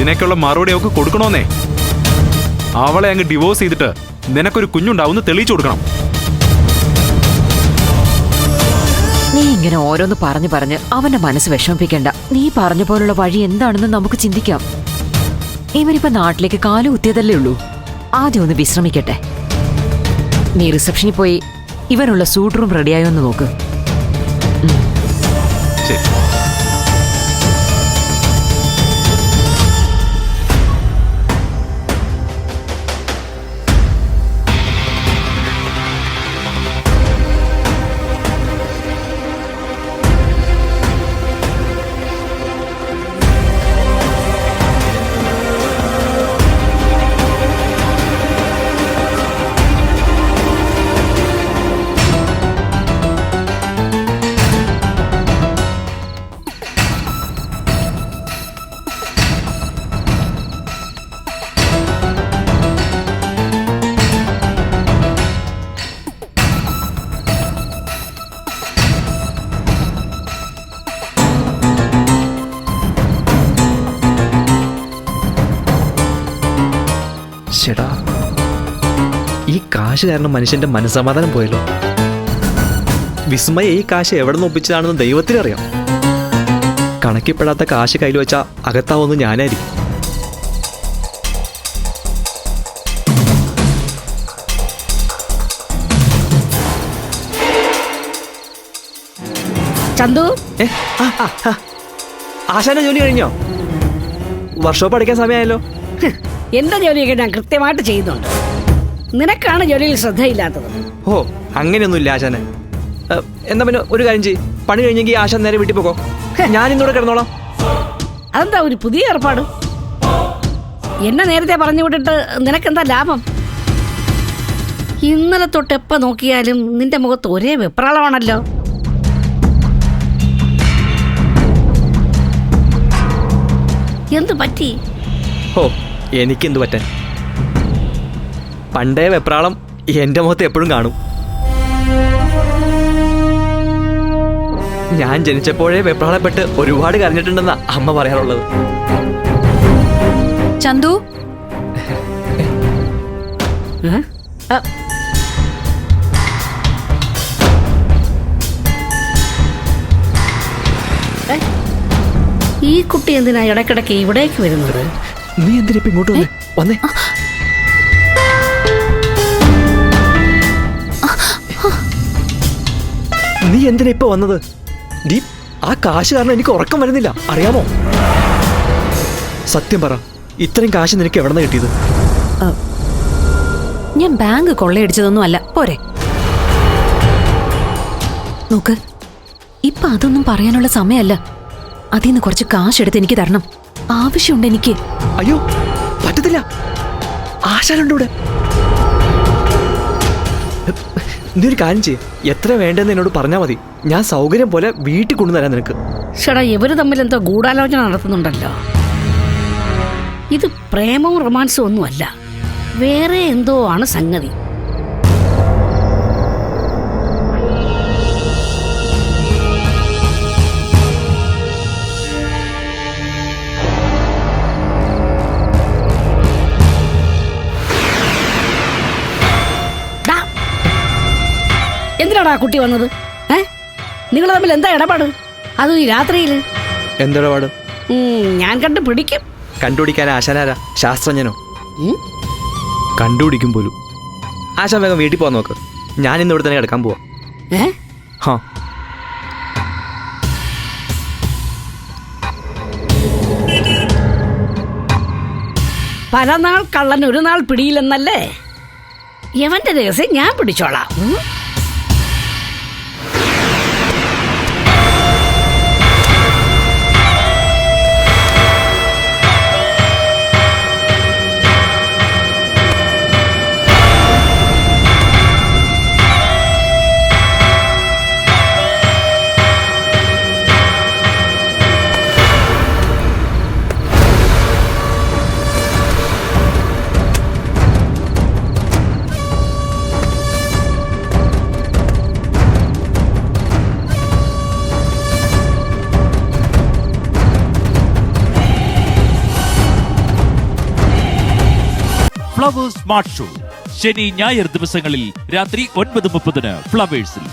ഇതിനൊക്കെയുള്ള മറുപടി അവൾക്ക് കൊടുക്കണോന്നേ. അവളെ അങ്ങ് ഡിവോഴ്സ് ചെയ്തിട്ട് നിനക്കൊരു കുഞ്ഞുണ്ടാവുന്ന തെളിയിച്ചു കൊടുക്കണം. നീ ഇങ്ങനെ ഓരോന്ന് പറഞ്ഞ് അവന്റെ മനസ്സ് വിഷമിപ്പിക്കണ്ട. നീ പറഞ്ഞ പോലുള്ള വഴി എന്താണെന്ന് നമുക്ക് ചിന്തിക്കാം. ഇവനിപ്പോ നാട്ടിലേക്ക് കാലു കുത്തിയതല്ലേ ഉള്ളൂ. ആദ്യം ഒന്ന് വിശ്രമിക്കട്ടെ. നീ റിസപ്ഷനിൽ പോയി ഇവനുള്ള സൂട്ട് റൂം റെഡിയായോ എന്ന് നോക്ക്. ശരി. ചേട്ടാ, ഈ കാശ് കാരണം മനുഷ്യന്റെ മനസ്സമാധാനം പോയല്ലോ. വിസ്മയ ഈ കാശ് എവിടെ നിന്ന് ഒപ്പിച്ചതാണെന്ന് ദൈവത്തിനറിയാം. കണക്കിപ്പെടാത്ത കാശ് കയ്യിൽ വെച്ചാൽ അകത്താവുന്ന ഞാനായിരിക്കും. ചന്തു, ആശാന്റെ ജോലി കഴിഞ്ഞോ? വർക്ക്ഷോപ്പ് അടയ്ക്കാൻ സമയമായല്ലോ. എന്റെ ജോലിയൊക്കെ ഞാൻ കൃത്യമായിട്ട് ചെയ്യുന്നുണ്ട്. നിനക്കാണ് ജോലിയിൽ ശ്രദ്ധയില്ലാത്തത്. ഓ, അങ്ങനെയൊന്നുമില്ല ആശാനെ. എന്താ പിന്നെ ഒരു കാര്യം ചെയ്യ്, പണി കഴിഞ്ഞെങ്കിൽ ആശാൻ നേരെ വീട്ടിൽ പോകോ. ഞാൻ ഇന്നോടെ കിടന്നോളാം. അതെന്താ ഒരു പുതിയ ഏർപ്പാട്? എന്നെ നേരത്തെ പറഞ്ഞു വിട്ടിട്ട് നിനക്കെന്താ ലാഭം? ഇന്നലെ തൊട്ട് എപ്പോ നോക്കിയാലും നിന്റെ മുഖത്ത് ഒരേ വെപ്രാളമാണല്ലോ. എന്തു പറ്റി? ഓ, എനിക്കെന്തു പറ്റാൻ? പണ്ടേ വെപ്രാളം എൻ്റെ മുഖത്ത് എപ്പോഴും കാണും. ഞാൻ ജനിച്ചപ്പോഴേ വെപ്രാളപ്പെട്ട് ഒരുപാട് കരഞ്ഞിട്ടുണ്ടെന്നാ അമ്മ പറയാറുള്ളത്. ചന്തു, ഈ കുട്ടി എന്തിനാ ഇടയ്ക്കിടയ്ക്ക് ഇവിടേക്ക് വരുന്നത്? നീ എന്തിനാ ഇപ്പൊ ഇങ്ങോട്ട് വന്നേ? നീ എന്തിനാ ഇപ്പൊ വന്നത്? ആ കാശ് കാരണം എനിക്ക് ഉറക്കം വരുന്നില്ല, അറിയാമോ? സത്യം പറ, ഇത്രയും കാശ് നിനക്ക് എവിടെ നിന്ന് കിട്ടിയത്? ഞാൻ ബാങ്ക് കൊള്ളയടിച്ചതൊന്നും അല്ല. പോരെ, നോക്ക്, ഇപ്പൊ അതൊന്നും പറയാനുള്ള സമയമല്ല. അതിന്ന് കുറച്ച് കാശ് എടുത്ത് എനിക്ക് തരണം. ആവശ്യമുണ്ട് എനിക്ക്. അയ്യോ, പറ്റത്തില്ല. ആശാനുണ്ട് ഇവിടെ. നീ ഒരു കാര്യം ചെയ്യ്, എത്ര വേണ്ടെന്ന് എന്നോട് പറഞ്ഞാൽ മതി. ഞാൻ സൗകര്യം പോലെ വീട്ടിൽ കൊണ്ടുതരാം നിനക്ക്. ചേട്ടാ, ഇവര് തമ്മിൽ എന്തോ ഗൂഢാലോചന നടത്തുന്നുണ്ടല്ലോ. ഇത് പ്രേമവും റൊമാൻസും ഒന്നുമല്ല, വേറെ എന്തോ ആണ് സംഗതി. എന്തിനാടാ കുട്ടി വന്നത്? നിങ്ങൾ തമ്മിൽ എന്താ ഇടപാട്? അതും ഈ രാത്രിയിൽ. എന്തിടപാട്? ഞാൻ കണ്ട് പിടിക്കും. കണ്ടുപിടിക്കാൻ ആശാനാരാ? ശാസ്ത്രജ്ഞനോ? കണ്ടുപിടിക്കും പോലും. ആശാൻ വേഗം വീട്ടിൽ പോകാൻ നോക്ക്. ഞാൻ ഇന്ന് ഇവിടെ തന്നെ കിടക്കാൻ പോവാ. ഹാ, പല നാൾ കള്ളൻ ഒരു നാൾ പിടിയില്ലെന്നല്ലേ? യവന്റെ രഹസ്യം ഞാൻ പിടിച്ചോളാം. ഫ്ലവേഴ്സ് സ്മാർട്ട് ഷോ ശനി ഞായർ ദിവസങ്ങളിൽ രാത്രി 9:30 ഫ്ലവേഴ്സിൽ.